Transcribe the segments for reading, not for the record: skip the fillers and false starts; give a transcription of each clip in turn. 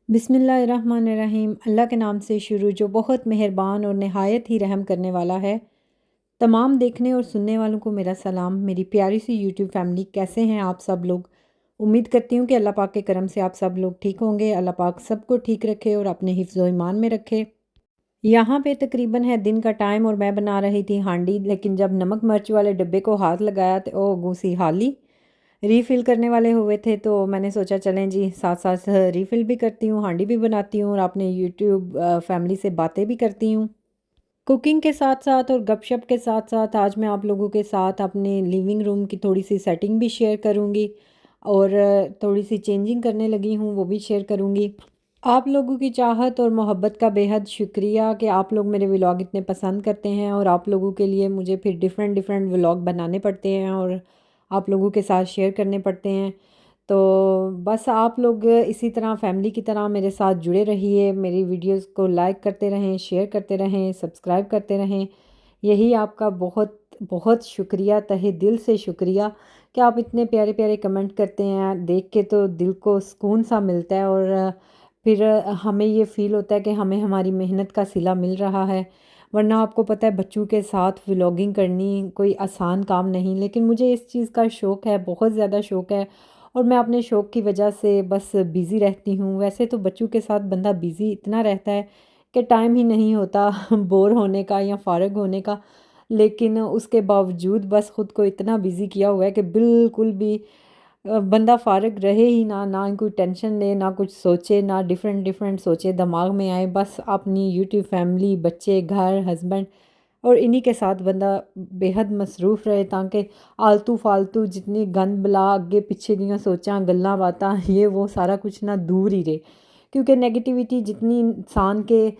बिस्मिल्लाहिर्रहमानिर्रहीम। अल्लाह के नाम से शुरू जो बहुत मेहरबान और नहायत ही रहम करने वाला है। तमाम देखने और सुनने वालों को मेरा सलाम। मेरी प्यारी सी यूट्यूब फैमिली, कैसे हैं आप सब लोग? उम्मीद करती हूँ कि अल्लाह पाक के करम से आप सब लोग ठीक होंगे। अल्लाह पाक सबको ठीक रखे और अपने हिफ्ज़ व ईमान में रखे। यहाँ पे तकरीबन है दिन का टाइम और मैं बना रही थी हांडी, लेकिन जब नमक मिर्च वाले डिब्बे को हाथ लगाया तो ओ घूसी हाली रीफ़िल करने वाले हुए थे। तो मैंने सोचा चलें जी साथ साथ रीफ़िल भी करती हूँ, हांडी भी बनाती हूँ और अपने यूट्यूब फैमिली से बातें भी करती हूँ। कुकिंग के साथ साथ और गपशप के साथ साथ आज मैं आप लोगों के साथ अपने लिविंग रूम की थोड़ी सी सेटिंग भी शेयर करूँगी और थोड़ी सी चेंजिंग करने लगी हूँ, वो भी शेयर करूँगी। आप लोगों की चाहत और मोहब्बत का बेहद शुक्रिया कि आप लोग मेरे व्लॉग इतने पसंद करते हैं और आप लोगों के लिए मुझे फिर डिफरेंट डिफरेंट व्लॉग बनाने पड़ते हैं और आप लोगों के साथ शेयर करने पड़ते हैं। तो बस आप लोग इसी तरह फैमिली की तरह मेरे साथ जुड़े रहिए, मेरी वीडियोस को लाइक करते रहें, शेयर करते रहें, सब्सक्राइब करते रहें। यही आपका बहुत बहुत शुक्रिया, तहे दिल से शुक्रिया कि आप इतने प्यारे प्यारे कमेंट करते हैं। देख के तो दिल को सुकून सा मिलता है और फिर हमें ये फ़ील होता है कि हमें हमारी मेहनत का सिला मिल रहा है। वरना आपको पता है बच्चों के साथ व्लॉगिंग करनी कोई आसान काम नहीं, लेकिन मुझे इस चीज़ का शौक़ है, बहुत ज़्यादा शौक़ है और मैं अपने शौक़ की वजह से बस बिज़ी रहती हूँ। वैसे तो बच्चों के साथ बंदा बिज़ी इतना रहता है कि टाइम ही नहीं होता बोर होने का या फ़ारग होने का, लेकिन उसके बावजूद बस ख़ुद को इतना बिज़ी किया हुआ है कि बिल्कुल भी बंदा फ़ारग रहे ही ना, ना कोई टेंशन ले, ना कुछ सोचे, ना डिफरेंट डिफरेंट सोचे दिमाग में आए। बस अपनी यूट्यूब फैमिली, बच्चे, घर, हस्बैंड और इन्हीं के साथ बंदा बेहद मसरूफ़ रहे, ताकि आलतू फालतू जितनी गंद बला अगे पिछे दियाँ सोचां गल्लां बातां ये वो सारा कुछ ना दूर ही रहे। क्योंकि नेगेटिविटी जितनी इंसान के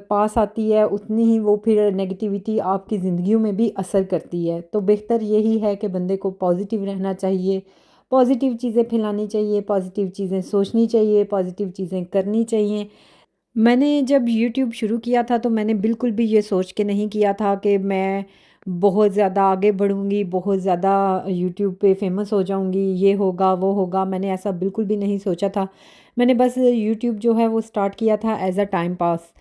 पास आती है उतनी ही वो फिर नेगेटिविटी आपकी ज़िंदगियों में भी असर करती है। तो बेहतर यही है कि बंदे को पॉजिटिव रहना चाहिए, पॉजिटिव चीज़ें फैलानी चाहिए, पॉजिटिव चीज़ें सोचनी चाहिए, पॉजिटिव चीज़ें करनी चाहिए। मैंने जब यूट्यूब शुरू किया था तो मैंने बिल्कुल भी ये सोच के नहीं किया था कि मैं बहुत ज़्यादा आगे बढ़ूँगी, बहुत ज़्यादा यूट्यूब पे फ़ेमस हो जाऊँगी, ये होगा वो होगा, मैंने ऐसा बिल्कुल भी नहीं सोचा था। मैंने बस यूट्यूब जो है वो स्टार्ट किया था एज़ अ टाइम पास,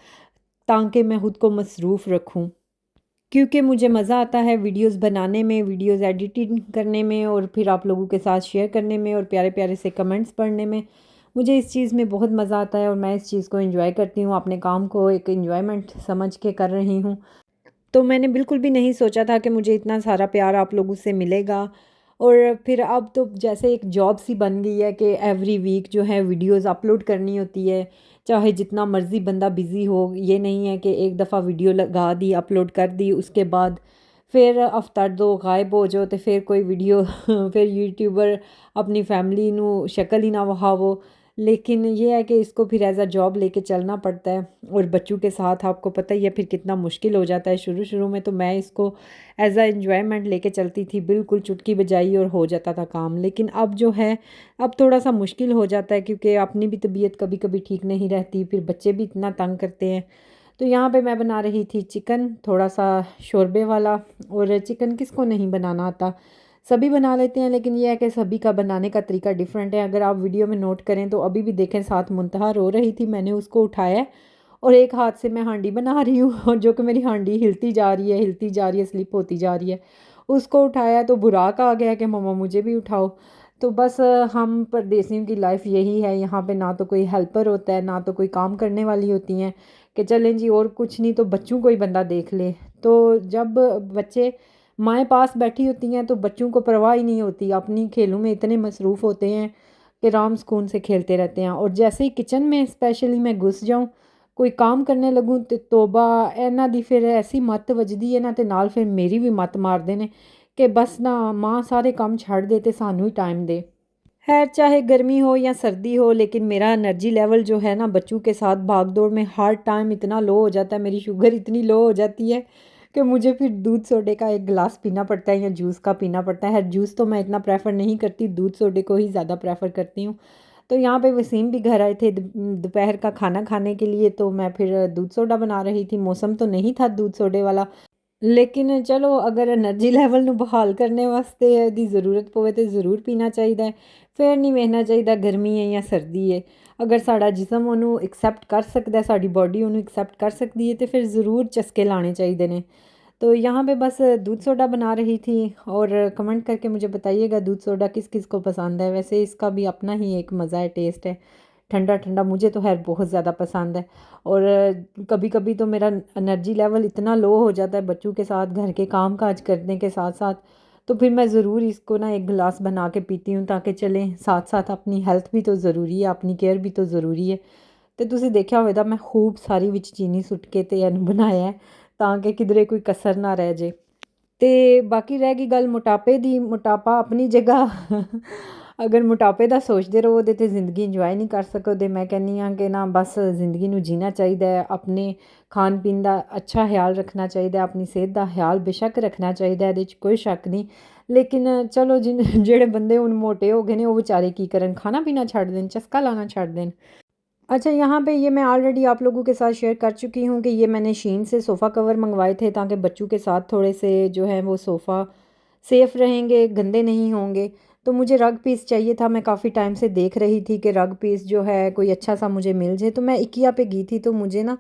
ताकि मैं खुद को मसरूफ़ रखूँ। क्योंकि मुझे मज़ा आता है वीडियोस बनाने में, वीडियोस एडिटिंग करने में और फिर आप लोगों के साथ शेयर करने में और प्यारे-प्यारे से कमेंट्स पढ़ने में। मुझे इस चीज़ में बहुत मज़ा आता है और मैं इस चीज़ को एंजॉय करती हूँ, अपने काम को एक एन्जॉयमेंट समझ के कर रही हूँ। तो मैंने बिल्कुल भी नहीं सोचा था कि मुझे इतना सारा प्यार आप लोगों से मिलेगा और फिर अब तो जैसे एक जॉब सी बन गई है कि एवरी वीक जो है वीडियोस अपलोड करनी होती है, चाहे जितना मर्ज़ी बंदा बिज़ी हो। ये नहीं है कि एक दफ़ा वीडियो लगा दी, अपलोड कर दी, उसके बाद फिर हफ्ता दो गायब हो जाओ तो फिर कोई वीडियो फिर यूट्यूबर अपनी फैमिली नू शक्ल ही ना वहावो। लेकिन ये है कि इसको फिर एज़ अ जॉब लेके चलना पड़ता है और बच्चों के साथ आपको पता ही है फिर कितना मुश्किल हो जाता है। शुरू शुरू में तो मैं इसको एज़ अ एन्जॉयमेंट लेके चलती थी, बिल्कुल चुटकी बजाई और हो जाता था काम। लेकिन अब जो है अब थोड़ा सा मुश्किल हो जाता है क्योंकि अपनी भी तबीयत कभी कभी ठीक नहीं रहती, फिर बच्चे भी इतना तंग करते हैं। तो यहाँ पे मैं बना रही थी चिकन, थोड़ा सा शोरबे वाला। और चिकन किसको नहीं बनाना आता, सभी बना लेते हैं, लेकिन ये है कि सभी का बनाने का तरीका डिफरेंट है। अगर आप वीडियो में नोट करें तो अभी भी देखें साथ मुंतहा रो रही थी, मैंने उसको उठाया है और एक हाथ से मैं हांडी बना रही हूँ और जो कि मेरी हांडी हिलती जा रही है, हिलती जा रही है, स्लिप होती जा रही है। उसको उठाया तो बुराक आ गया कि मम्मा मुझे भी उठाओ। तो बस हम परदेसियों की लाइफ यही है, यहाँ पे ना तो कोई हेल्पर होता है, ना तो कोई काम करने वाली होती हैं कि चलें जी और कुछ नहीं तो बच्चों को ही बंदा देख ले। तो जब बच्चे माएँ पास बैठी होती हैं तो बच्चों को परवाह ही नहीं होती, अपनी खेलों में इतने मसरूफ़ होते हैं कि राम सुकून से खेलते रहते हैं। और जैसे ही किचन में स्पेशली मैं घुस जाऊँ, कोई काम करने लगूँ तो तौबा इन्हां दी फिर ऐसी मत्त वजदी है ना ते नाल फिर मेरी भी मत्त मारदे ने कि बस ना माँ सारे काम छड़ दे ते सानू ही टाइम दे। खैर चाहे गर्मी हो या सर्दी हो, लेकिन मेरा एनर्जी लेवल जो है ना बच्चों के साथ भाग दौड़ में हर टाइम इतना लो हो जाता है, मेरी शुगर इतनी लो हो जाती है कि मुझे फिर दूध सोडे का एक गिलास पीना पड़ता है या जूस का पीना पड़ता है। जूस तो मैं इतना प्रेफर नहीं करती, दूध सोडे को ही ज़्यादा प्रेफर करती हूँ। तो यहाँ पे वसीम भी घर आए थे दोपहर का खाना खाने के लिए, तो मैं फिर दूध सोडा बना रही थी। मौसम तो नहीं था दूध सोडे वाला, लेकिन चलो अगर एनर्जी लेवल ਨੂੰ बहाल करने वास्ते दी ज़रूरत पवे तो ज़रूर पीना चाहिए। फिर नहीं वेखना चाहिए गर्मी है या सर्दी है। अगर साड़ा जिस्म ਉਹਨੂੰ एक्सैप्ट कर सकता है, साड़ी बॉडी ਉਹਨੂੰ एक्सैप्ट कर सकती है, तो फिर ज़रूर चस्के लाने चाहिए ने। तो यहाँ पे बस दूध सोडा बना रही थी, और कमेंट करके मुझे बताइएगा दूध सोडा किस किस को पसंद है। वैसे इसका भी अपना ही एक मज़ा है, टेस्ट है, ठंडा ठंडा। मुझे तो खैर बहुत ज़्यादा पसंद है। और कभी कभी तो मेरा एनर्जी लेवल इतना लो हो जाता है बच्चों के साथ घर के काम काज करने के साथ साथ, तो फिर मैं ज़रूर इसको ना एक गिलास बना के पीती हूँ, ताकि चलें साथ साथ अपनी हेल्थ भी तो ज़रूरी है, अपनी केयर भी तो ज़रूरी है। तो तुसी देखा होगा मैं खूब सारी विच चीनी सुट के ते ਇਹਨੂੰ बनाया है, ताकि किधरे कोई कसर ना रह जाए। ਤੇ ਬਾਕੀ ਰਹਿ ਗਈ ਗੱਲ ਮੋਟਾਪੇ ਦੀ, ਮੋਟਾਪਾ ਆਪਣੀ ਜਗ੍ਹਾ ਅਗਰ ਮੋਟਾਪੇ ਦਾ ਸੋਚਦੇ ਰਹੋ ਉਹਦੇ 'ਤੇ ਜ਼ਿੰਦਗੀ ਇੰਜੋਏ ਨਹੀਂ ਕਰ ਸਕਦੇ। ਮੈਂ ਕਹਿੰਦੀ ਹਾਂ ਕਿ ਨਾ, ਬਸ ਜ਼ਿੰਦਗੀ ਨੂੰ ਜੀਣਾ ਚਾਹੀਦਾ ਹੈ, ਆਪਣੇ ਖਾਣ ਪੀਣ ਦਾ ਅੱਛਾ ਖਿਆਲ ਰੱਖਣਾ ਚਾਹੀਦਾ, ਆਪਣੀ ਸਿਹਤ ਦਾ ਖਿਆਲ ਬੇਸ਼ੱਕ ਰੱਖਣਾ ਚਾਹੀਦਾ, ਇਹਦੇ 'ਚ ਕੋਈ ਸ਼ੱਕ ਨਹੀਂ। ਲੇਕਿਨ ਚਲੋ ਜਿਹੜੇ ਬੰਦੇ ਹੁਣ ਮੋਟੇ ਹੋ ਗਏ ਨੇ ਉਹ ਵਿਚਾਰੇ ਕੀ ਕਰਨ, ਖਾਣਾ ਪੀਣਾ ਛੱਡ ਦੇਣ, ਚਸਕਾ ਲਾਣਾ छੱਡ दें। अच्छा, यहाँ पे ये मैं ऑलरेडी आप लोगों के साथ शेयर कर चुकी हूँ कि ये मैंने शीन से सोफ़ा कवर मंगवाए थे, ताकि बच्चों के साथ थोड़े से जो है वो सोफ़ा सेफ़ रहेंगे, गंदे नहीं होंगे। तो मुझे रग पीस चाहिए था, मैं काफ़ी टाइम से देख रही थी कि रग पीस जो है कोई अच्छा सा मुझे मिल जाए। तो मैं इकिया पे गई थी, तो मुझे ना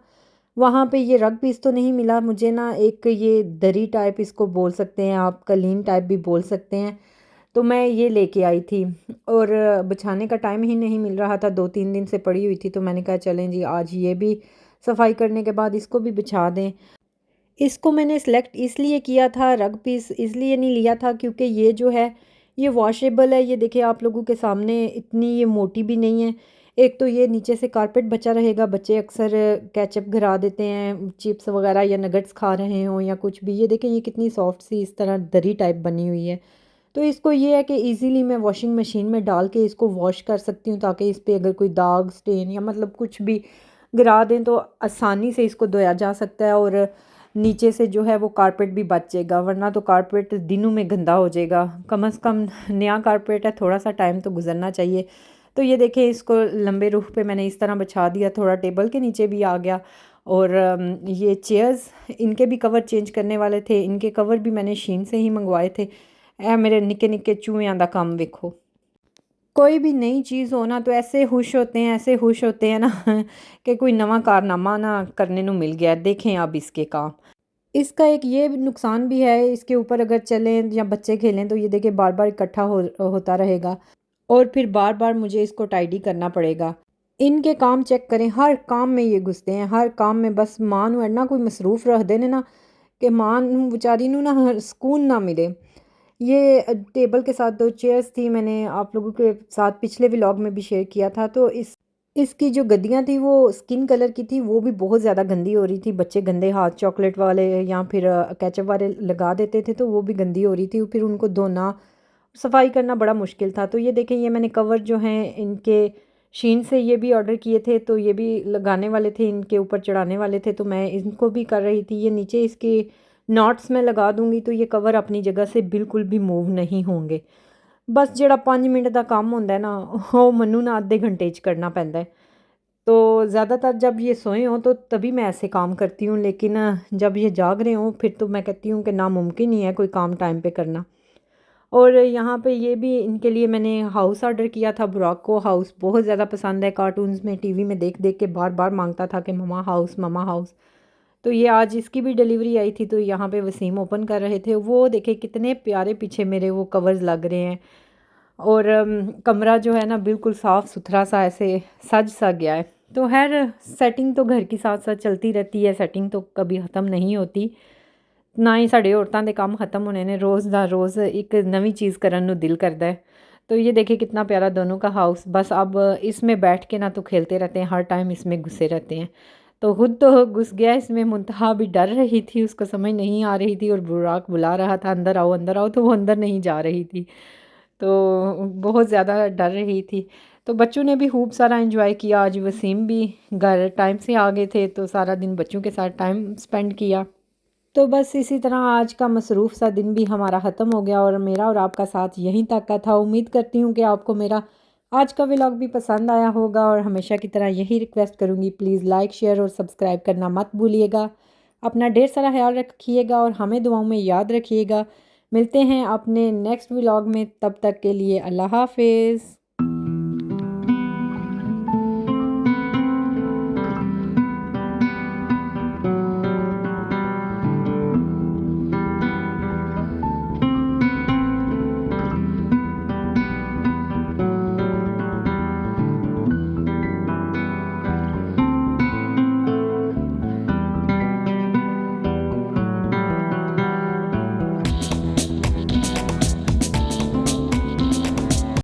वहाँ पे ये रग पीस तो नहीं मिला मुझे ना, एक ये दरी टाइप इसको बोल सकते हैं आप, कलीन टाइप भी बोल सकते हैं। तो मैं ये लेके आई थी, और बिछाने का टाइम ही नहीं मिल रहा था, 2-3 दिन से पड़ी हुई थी। तो मैंने कहा चलें जी, आज ये भी सफाई करने के बाद इसको भी बिछा दें। इसको मैंने सेलेक्ट इसलिए किया था, रग पीस इसलिए नहीं लिया था क्योंकि ये जो है ये वॉशेबल है। ये देखिए आप लोगों के सामने, इतनी ये मोटी भी नहीं है। एक तो ये नीचे से कारपेट बचा रहेगा, बच्चे अक्सर केचप गिरा देते हैं चिप्स वगैरह या नगट्स खा रहे हों या कुछ भी। ये देखें ये कितनी सॉफ्ट सी इस तरह दरी टाइप बनी हुई है। तो इसको ये है कि इजीली मैं वॉशिंग मशीन में डाल के इसको वॉश कर सकती हूँ, ताकि इस पे अगर कोई दाग स्टेन या मतलब कुछ भी गिरा दें तो आसानी से इसको धोया जा सकता है, और नीचे से जो है वो कारपेट भी बच जाएगा, वरना तो कारपेट दिनों में गंदा हो जाएगा। कम से कम नया कारपेट है, थोड़ा सा टाइम तो गुजरना चाहिए। तो ये देखें इसको लंबे रुख पे मैंने इस तरह बिछा दिया, थोड़ा टेबल के नीचे भी आ गया। और ये चेयर्स, इनके भी कवर चेंज करने वाले थे, इनके कवर भी मैंने शीन से ही मंगवाए थे। मेरे निक्के निक्के चूहियां दा काम देखो। कोई भी नई चीज़ हो ना तो ऐसे खुश होते हैं, ऐसे खुश होते हैं ना कि कोई नवा कारनामा ना करने को मिल गया। देखें अब इसके काम, इसका एक ये नुकसान भी है, इसके ऊपर अगर चलें या बच्चे खेलें तो ये देखिए बार बार इकट्ठा होता रहेगा, और फिर बार बार मुझे इसको टाइडी करना पड़ेगा। इनके काम चेक करें, हर काम में ये घुसते हैं, हर काम में। बस मां नूं इन्ना कोई मसरूफ रख देने ना कि मां नूं बेचारी नूं ना सुकून ना मिले। ये टेबल के साथ 2 चेयर्स थी, मैंने आप लोगों के साथ पिछले व्लॉग में भी शेयर किया था। तो इसकी जो गद्दियाँ थी वो स्किन कलर की थी, वो भी बहुत ज़्यादा गंदी हो रही थी। बच्चे गंदे हाथ चॉकलेट वाले या फिर केचप वाले लगा देते थे, तो वो भी गंदी हो रही थी। फिर उनको धोना, सफाई करना बड़ा मुश्किल था। तो ये देखें, ये मैंने कवर जो हैं इनके शीन से ये भी ऑर्डर किए थे, तो ये भी लगाने वाले थे, इनके ऊपर चढ़ाने वाले थे, तो मैं इनको भी कर रही थी। ये नीचे इसके नॉट्स में लगा दूंगी, तो ये कवर अपनी जगह से बिल्कुल भी मूव नहीं होंगे। बस ਜਿਹੜਾ 5 मिनट का काम होंदा है ना, वो मनु ना आधे घंटे च करना पैंदा है। तो ज़्यादातर जब ये सोए हों तो तभी मैं ऐसे काम करती हूँ, लेकिन जब ये जाग रहे हों फिर तो मैं कहती हूँ कि नामुमकिन ही है कोई काम टाइम पे करना। और यहाँ पे ये भी इनके लिए मैंने हाउस ऑर्डर किया था। बुराक को हाउस बहुत ज़्यादा पसंद है, कार्टून्स में टीवी में देख देख के बार बार मांगता था कि ममा हाउस, ममा हाउस। तो ये आज इसकी भी डिलीवरी आई थी, तो यहाँ पे वसीम ओपन कर रहे थे। वो देखे कितने प्यारे पीछे मेरे वो कवर्स लग रहे हैं, और कमरा जो है ना बिल्कुल साफ़ सुथरा सा ऐसे सज सा गया है। तो हर सेटिंग तो घर की साथ साथ चलती रहती है, सेटिंग तो कभी ख़त्म नहीं होती। ना ही साढ़े औरतां दे काम ख़त्म होने ने, रोज़ दा रोज़ एक नवी चीज़ करन नू दिल करता है। तो ये देखिए कितना प्यारा दोनों का हाउस। बस अब इसमें बैठ के ना तो खेलते रहते हैं, हर टाइम इसमें घुसे रहते हैं। तो खुद तो घुस गया इसमें, मुंतहा भी डर रही थी, उसको समझ नहीं आ रही थी, और बुराक बुला रहा था अंदर आओ, तो वो अंदर नहीं जा रही थी। तो बहुत ज़्यादा डर रही थी। तो बच्चों ने भी खूब सारा एंजॉय किया। आज वसीम भी घर टाइम से आ गए थे, तो सारा दिन बच्चों के साथ टाइम स्पेंड किया। तो बस इसी तरह आज का मसरूफ़ सा दिन भी हमारा ख़त्म हो गया, और मेरा और आपका साथ यहीं तक का था। उम्मीद करती हूँ कि आपको मेरा आज का व्लॉग भी पसंद आया होगा, और हमेशा की तरह यही रिक्वेस्ट करूँगी, प्लीज़ लाइक शेयर और सब्सक्राइब करना मत भूलिएगा। अपना ढेर सारा ख्याल रखिएगा और हमें दुआओं में याद रखिएगा। मिलते हैं अपने नेक्स्ट व्लॉग में, तब तक के लिए अल्लाह हाफिज़।